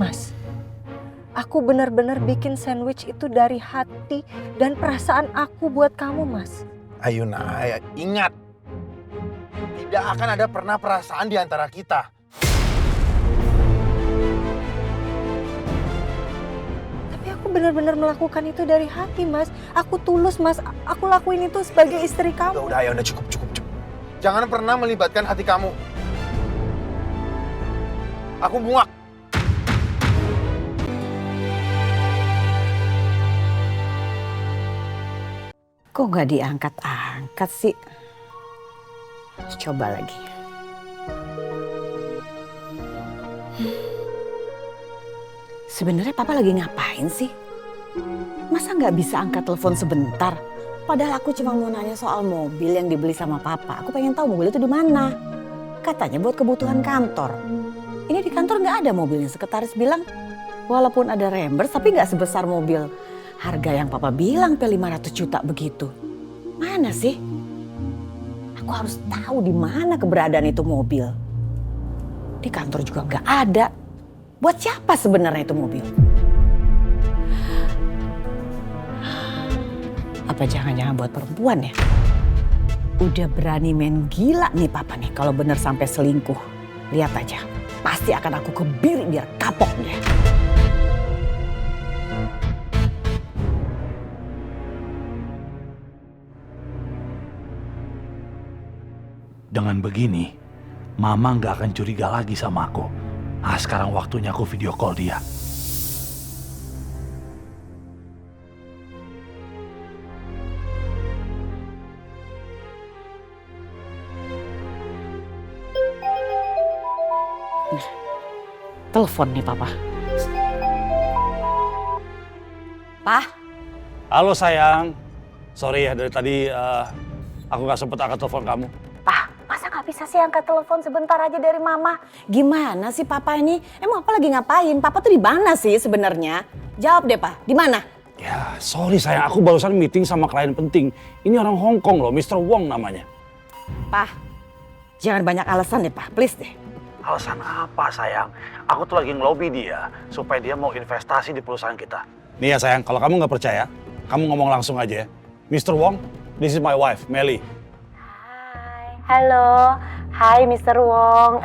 Mas, aku benar-benar bikin sandwich itu dari hati dan perasaan aku buat kamu, Mas. Ayuna, ingat. Tidak akan ada pernah perasaan di antara kita. Tapi aku benar-benar melakukan itu dari hati, Mas. Aku tulus, Mas. Aku lakuin itu sebagai istri kamu. Udah, udah cukup. Jangan pernah melibatkan hati kamu. Aku muak. Kok nggak diangkat-angkat sih? Coba lagi. Sebenarnya Papa lagi ngapain sih? Masa nggak bisa angkat telepon sebentar? Padahal aku cuma mau nanya soal mobil yang dibeli sama Papa. Aku pengen tahu mobil itu di mana. Katanya buat kebutuhan kantor. Ini di kantor nggak ada mobilnya. Sekretaris bilang, walaupun ada reimburse tapi nggak sebesar mobil harga yang Papa bilang 500 juta begitu. Mana sih? Aku harus tahu di mana keberadaan itu mobil. Di kantor juga nggak ada. Buat siapa sebenarnya itu mobil? Apa jangan-jangan buat perempuan ya? Udah berani main gila nih Papa nih kalau bener sampai selingkuh. Lihat aja, pasti akan aku kebiri biar kapok dia. Dengan begini, Mama nggak akan curiga lagi sama aku. Ah, sekarang waktunya aku video call dia. Telepon nih Papa. Pa? Halo sayang, sorry ya dari tadi aku nggak sempet angkat telepon kamu. Pa, masa nggak bisa sih angkat telepon sebentar aja dari Mama? Gimana sih Papa ini? Emang Papa lagi ngapain? Papa tuh di mana sih sebenarnya? Jawab deh Pa, di mana? Ya sorry sayang, aku barusan meeting sama klien penting. Ini orang Hong Kong loh, Mr. Wong namanya. Pa, jangan banyak alasan deh Pa, please deh. Alasan apa sayang? Aku tuh lagi ngelobi dia supaya dia mau investasi di perusahaan kita. Nih ya sayang, kalau kamu nggak percaya, kamu ngomong langsung aja ya. Mr. Wong, this is my wife, Melly. Halo, hi Mr. Wong.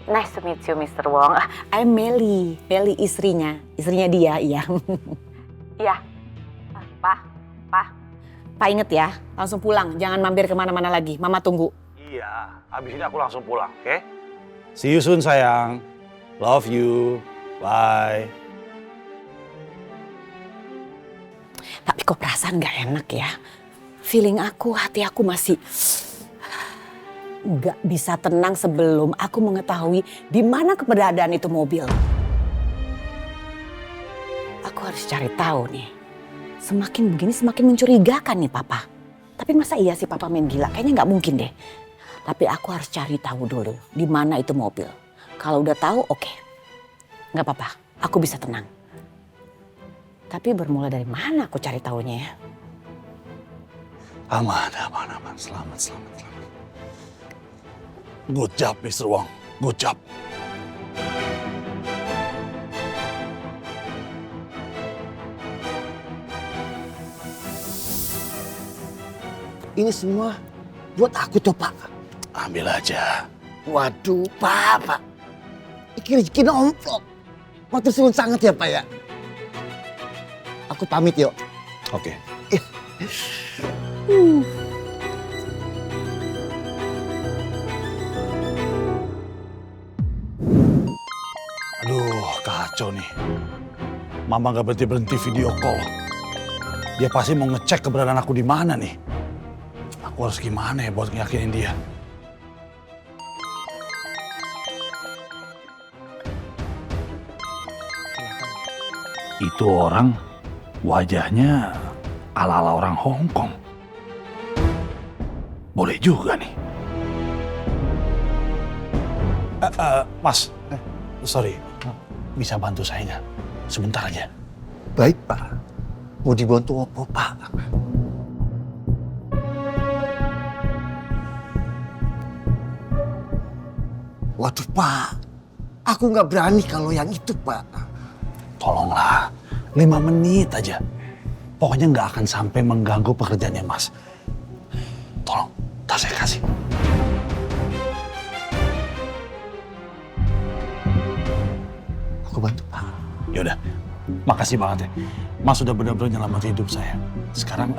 Nice to meet you Mr. Wong. I'm Melly, Melly istrinya dia, iya. Iya, Pa inget ya, langsung pulang, jangan mampir kemana-mana lagi, Mama tunggu. Iya, habis ini aku langsung pulang, oke? See you soon sayang. Love you. Bye. Tapi kok perasaan gak enak ya? Feeling aku, hati aku masih gak bisa tenang sebelum aku mengetahui di mana keberadaan itu mobil. Aku harus cari tahu nih. Semakin begini semakin mencurigakan nih Papa. Tapi masa iya sih Papa main gila? Kayaknya gak mungkin deh. Tapi aku harus cari tahu dulu di mana itu mobil. Kalau udah tahu, oke. Nggak apa-apa, aku bisa tenang. Tapi bermula dari mana aku cari tahunya ya? Aman. Selamat. Good job, Mr. Wong. Good job. Ini semua buat aku toh Pak. Ambil aja. Waduh Pak. Ini rezeki omplok. Matur suwun sangat ya Pak ya. Aku pamit yuk. Oke. Aduh, kacau nih. Mama gak berhenti video call. Dia pasti mau ngecek keberadaan aku di mana nih. Aku harus gimana ya buat ngeyakinin dia. Itu orang wajahnya ala-ala orang Hong Kong. Boleh juga nih. Mas, sorry. Bisa bantu saya nggak? Sebentar aja. Baik Pak. Mau dibantu apa Pak? Waduh Pak. Aku nggak berani kalau yang itu, Pak. Tolonglah, 5 menit aja. Pokoknya nggak akan sampai mengganggu pekerjaannya Mas. Tolong, tak saya kasih. Aku bantu, Pak. Yaudah, makasih banget ya. Mas sudah benar-benar nyelamatin hidup saya. Sekarang,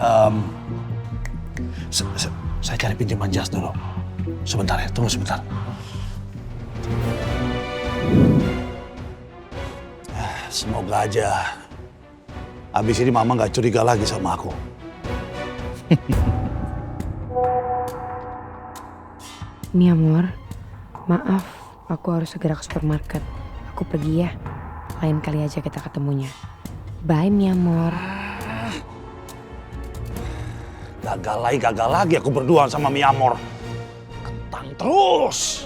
saya cari pinjaman jas dulu. Sebentar ya, tunggu sebentar. Semoga aja abis ini Mama nggak curiga lagi sama aku. Mi amor, maaf, aku harus segera ke supermarket. Aku pergi ya, lain kali aja kita ketemunya. Bye mi amor. Gagal lagi aku berdua sama Mi Amor. Kentang terus.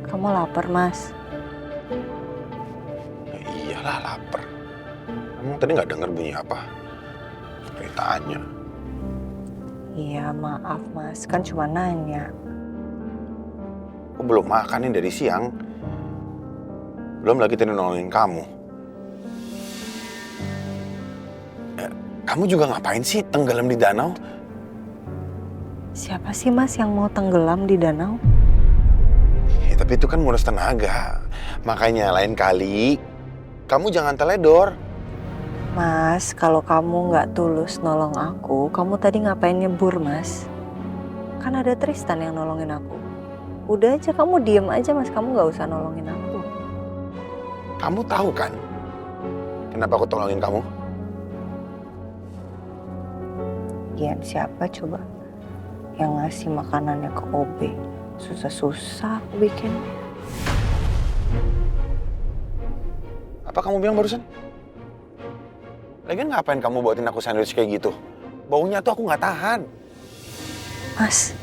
Kamu lapar, Mas? Ya iyalah lapar. Emang tadi nggak dengar bunyi apa? Ceritanya. Iya, maaf, Mas. Kan cuma nanya. Aku belum makan nih dari siang. Belum lagi tadi nolongin kamu. Kamu juga ngapain sih tenggelam di danau? Siapa sih, Mas, yang mau tenggelam di danau? Ya, tapi itu kan nguras tenaga. Makanya lain kali kamu jangan teledor. Mas, kalau kamu nggak tulus nolong aku, kamu tadi ngapain nyebur, Mas? Kan ada Tristan yang nolongin aku. Udah aja, kamu diem aja, Mas. Kamu nggak usah nolongin aku. Kamu tahu kan kenapa aku tolongin kamu? Gian siapa coba yang ngasih makanannya ke OB? Susah-susah aku bikin. Apa kamu bilang barusan? Lagian ngapain kamu buatin aku sandwich kayak gitu? Baunya tuh aku nggak tahan. Mas,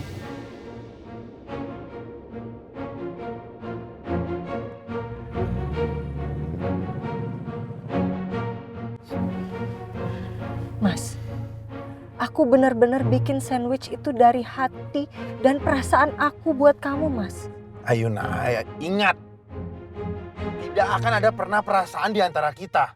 Mas, aku benar-benar bikin sandwich itu dari hati dan perasaan aku buat kamu, Mas. Ayo Naya, ingat. Tidak akan ada pernah perasaan di antara kita.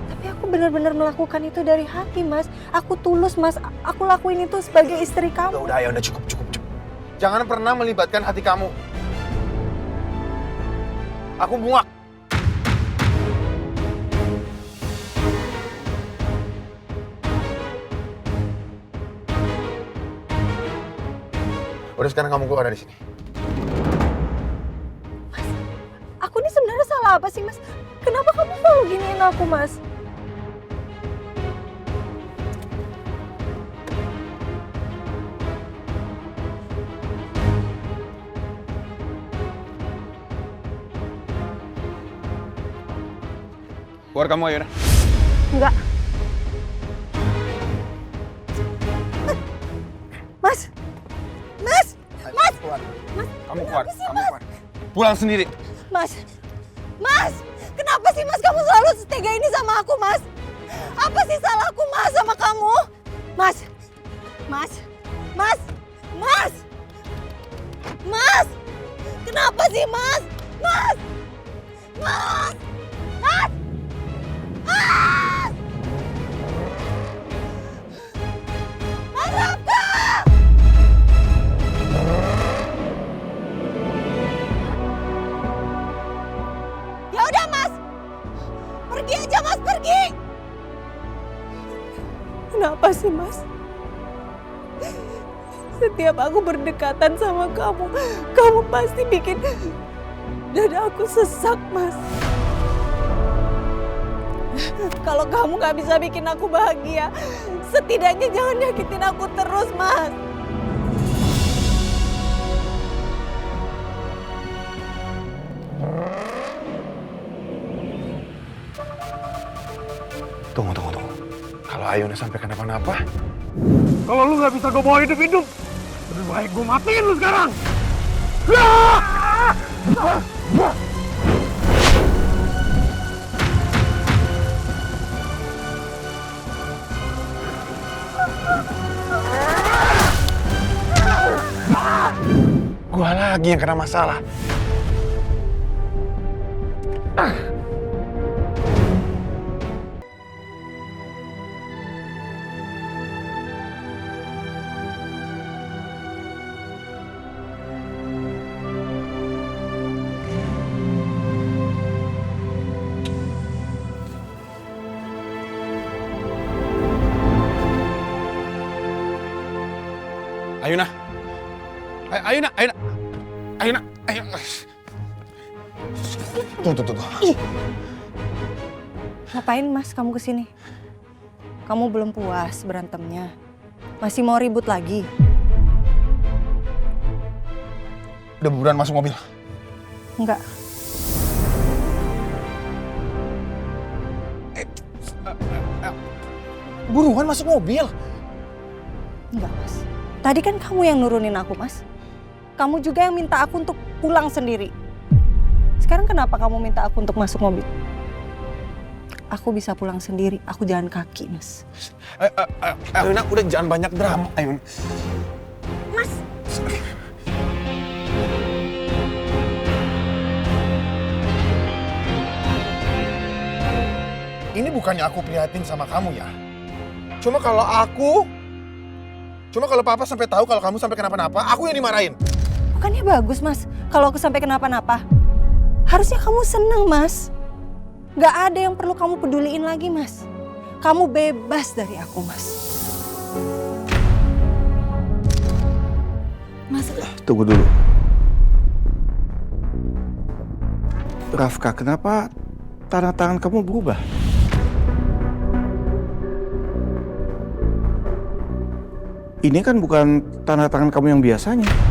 Tapi aku benar-benar melakukan itu dari hati, Mas. Aku tulus, Mas. Aku lakuin itu sebagai istri kamu. Udah, ayo, udah cukup. Jangan pernah melibatkan hati kamu. Aku muak. Udah sekarang kamu keluar dari sini. Aku ini sebenarnya salah apa sih, Mas? Kenapa kamu selalu giniin aku, Mas? Keluar kamu, ayo. Enggak. Mas! Mas! Mas! Keluar. Mas! Kamu keluar, Kenapa sih, kamu Mas? keluar. Pulang sendiri. Mas! Mas! Kenapa sih, Mas, kamu selalu setega ini sama aku, Mas? Apa sih salahku, Mas, sama kamu? Mas! Mas! Mas! Mas! Mas! Kenapa sih, Mas? Mas! Mas! Mas! Mas! Mas Raka! Ya udah, Mas. Pergi aja, Mas, pergi. Kenapa sih, Mas? Setiap aku berdekatan sama kamu, kamu pasti bikin dada aku sesak, Mas. Kalau kamu gak bisa bikin aku bahagia, setidaknya jangan nyakitin aku terus, Mas. Tunggu. Ayuna sampai kenapa-napa. Kalau lu nggak bisa gue bawa hidup-hidup, lebih baik gue matiin lu sekarang. Gua lagi yang kena masalah. Ayuna. Ayuna. Tuh. Ngapain mas kamu kesini? Kamu belum puas berantemnya? Masih mau ribut lagi? Udah buruan masuk mobil. Enggak. Buruan masuk mobil. Enggak mas. Tadi kan kamu yang nurunin aku mas. Kamu juga yang minta aku untuk pulang sendiri. Sekarang kenapa kamu minta aku untuk masuk mobil? Aku bisa pulang sendiri, aku jalan kaki mas. Ayuna udah jangan banyak drama. Ayuna. Mas. Ini bukannya aku prihatin sama kamu ya. Cuma kalau papa sampai tahu kalau kamu sampai kenapa-napa, aku yang dimarahin. Bukannya bagus mas, kalau aku sampai kenapa-napa. Harusnya kamu seneng mas. Gak ada yang perlu kamu peduliin lagi mas. Kamu bebas dari aku mas. Mas, Tunggu dulu. Rafka, kenapa tanda tangan kamu berubah? Ini kan bukan tanda tangan kamu yang biasanya.